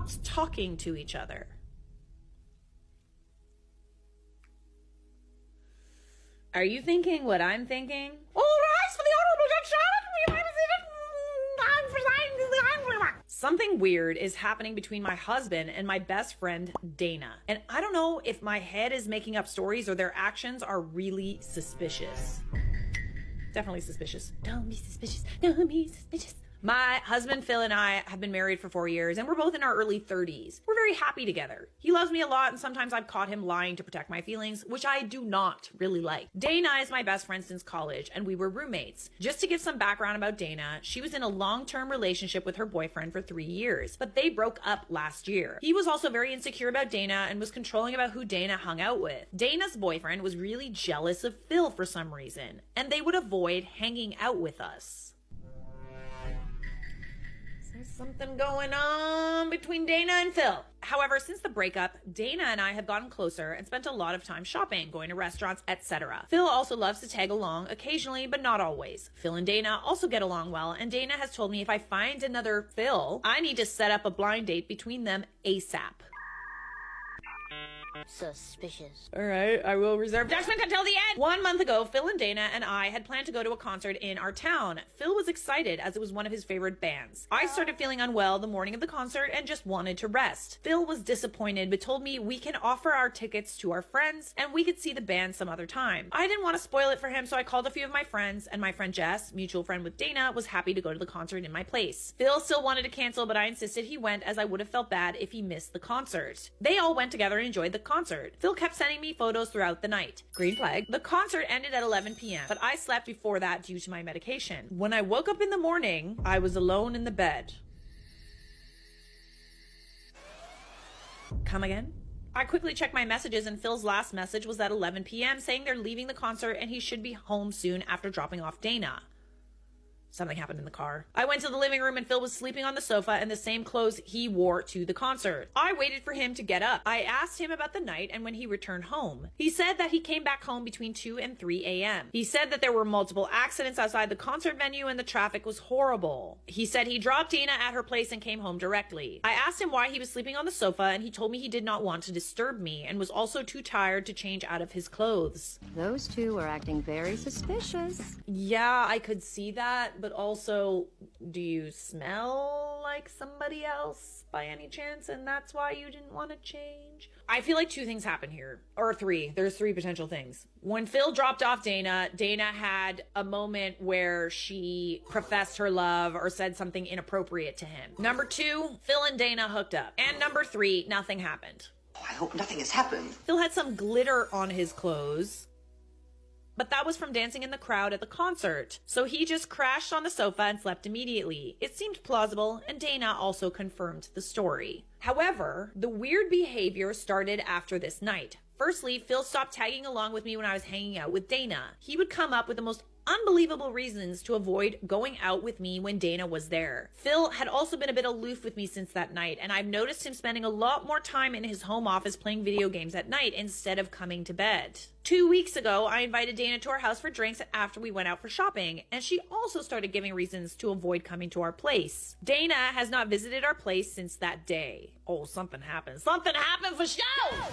stopped talking to each other. Are you thinking what I'm thinking? All rise for the Honorable Judge Charlotte. Something weird is happening between my husband and my best friend, Dana. And I don't know if my head is making up stories or their actions are really suspicious. Definitely suspicious. Don't be suspicious. Don't be suspicious. My husband, Phil, and I have been married for 4 years, and we're both in our early 30s. We're very happy together. He loves me a lot, and sometimes I've caught him lying to protect my feelings, which I do not really like. Dana is my best friend since college, and we were roommates. Just to give some background about Dana, she was in a long-term relationship with her boyfriend for 3 years, but they broke up last year. He was also very insecure about Dana and was controlling about who Dana hung out with. Dana's boyfriend was really jealous of Phil for some reason, and they would avoid hanging out with us. There's something going on between Dana and Phil. However, since the breakup, Dana and I have gotten closer and spent a lot of time shopping, going to restaurants, etc. Phil also loves to tag along occasionally, but not always. Phil and Dana also get along well, and Dana has told me if I find another Phil, I need to set up a blind date between them ASAP. Suspicious. All right, I will reserve judgment until the end. 1 month ago, Phil and Dana and I had planned to go to a concert in our town. Phil was excited as it was one of his favorite bands. I started feeling unwell the morning of the concert and just wanted to rest. Phil was disappointed but told me we can offer our tickets to our friends and we could see the band some other time. I didn't want to spoil it for him, so I called a few of my friends, and my friend Jess, mutual friend with Dana, was happy to go to the concert in my place. Phil still wanted to cancel, but I insisted he went as I would have felt bad if he missed the concert. They all went together and enjoyed the concert. Phil kept sending me photos throughout the night. Green flag. The concert ended at 11 p.m., but I slept before that due to my medication. When I woke up in the morning, I was alone in the bed. Come again? I quickly checked my messages, and Phil's last message was at 11 p.m. saying they're leaving the concert and he should be home soon after dropping off Dana. Something happened in the car. I went to the living room and Phil was sleeping on the sofa in the same clothes he wore to the concert. I waited for him to get up. I asked him about the night and when he returned home. He said that he came back home between 2 and 3 a.m. He said that there were multiple accidents outside the concert venue and the traffic was horrible. He said he dropped Dana at her place and came home directly. I asked him why he was sleeping on the sofa and he told me he did not want to disturb me and was also too tired to change out of his clothes. Those two are acting very suspicious. Yeah, I could see that. But also, do you smell like somebody else by any chance? And that's why you didn't want to change? I feel like 2 things happen here. Or 3. There's 3 potential things. When Phil dropped off Dana, Dana had a moment where she professed her love or said something inappropriate to him. Number 2, Phil and Dana hooked up. And number 3, nothing happened. Oh, I hope nothing has happened. Phil had some glitter on his clothes, but that was from dancing in the crowd at the concert. So he just crashed on the sofa and slept immediately. It seemed plausible, and Dana also confirmed the story. However, the weird behavior started after this night. Firstly, Phil stopped tagging along with me when I was hanging out with Dana. He would come up with the most unbelievable reasons to avoid going out with me when Dana was there. Phil had also been a bit aloof with me since that night, and I've noticed him spending a lot more time in his home office playing video games at night instead of coming to bed. 2 weeks ago, I invited Dana to our house for drinks after we went out for shopping, and she also started giving reasons to avoid coming to our place. Dana has not visited our place since that day. Oh, something happened. Something happened for show!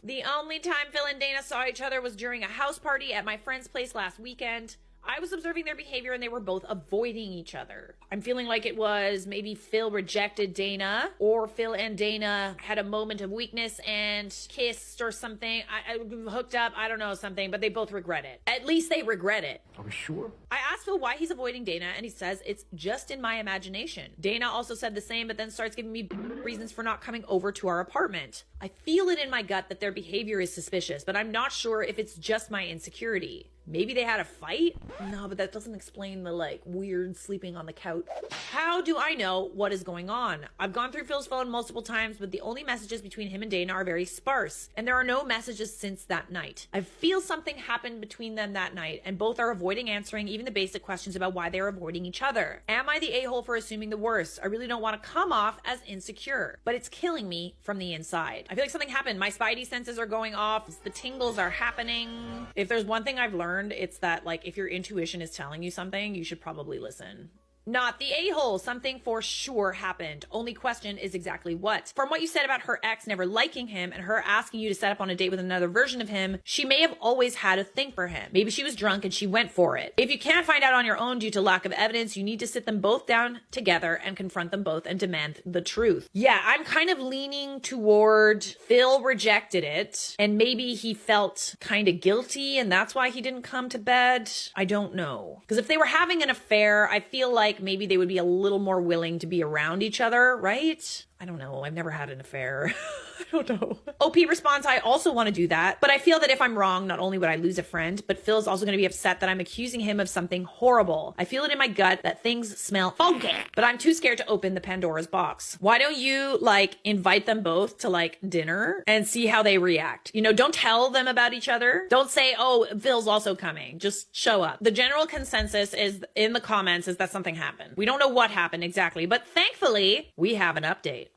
The only time Phil and Dana saw each other was during a house party at my friend's place last weekend. I was observing their behavior and they were both avoiding each other. I'm feeling like it was maybe Phil rejected Dana, or Phil and Dana had a moment of weakness and kissed or something. I hooked up, I don't know, something, but they both regret it. At least they regret it. Are we sure? I asked Phil why he's avoiding Dana and he says it's just in my imagination. Dana also said the same, but then starts giving me reasons for not coming over to our apartment. I feel it in my gut that their behavior is suspicious, but I'm not sure if it's just my insecurity. Maybe they had a fight? No, but that doesn't explain the weird sleeping on the couch. How do I know what is going on? I've gone through Phil's phone multiple times, but the only messages between him and Dana are very sparse, and there are no messages since that night. I feel something happened between them that night, and both are avoiding answering even the basic questions about why they're avoiding each other. Am I the a-hole for assuming the worst? I really don't want to come off as insecure, but it's killing me from the inside. I feel like something happened. My spidey senses are going off. The tingles are happening. If there's one thing I've learned, it's that if your intuition is telling you something, you should probably listen. not the a-hole. Something for sure happened. Only question is exactly what. From what you said about her ex never liking him and her asking you to set up on a date with another version of him, she may have always had a thing for him. Maybe she was drunk and she went for it. If you can't find out on your own due to lack of evidence, you need to sit them both down together and confront them both and demand the truth. Yeah, I'm kind of leaning toward Phil rejected it and maybe he felt kind of guilty and that's why he didn't come to bed. I don't know. Because if they were having an affair, I feel like maybe they would be a little more willing to be around each other, right? I don't know. I've never had an affair. I don't know. OP responds, I also want to do that, but I feel that if I'm wrong, not only would I lose a friend, but Phil's also going to be upset that I'm accusing him of something horrible. I feel it in my gut that things smell funky, but I'm too scared to open the Pandora's box. Why don't you invite them both to dinner and see how they react? You know, don't tell them about each other. Don't say, oh, Phil's also coming. Just show up. The general consensus is in the comments is that something happened. We don't know what happened exactly, but thankfully we have an update.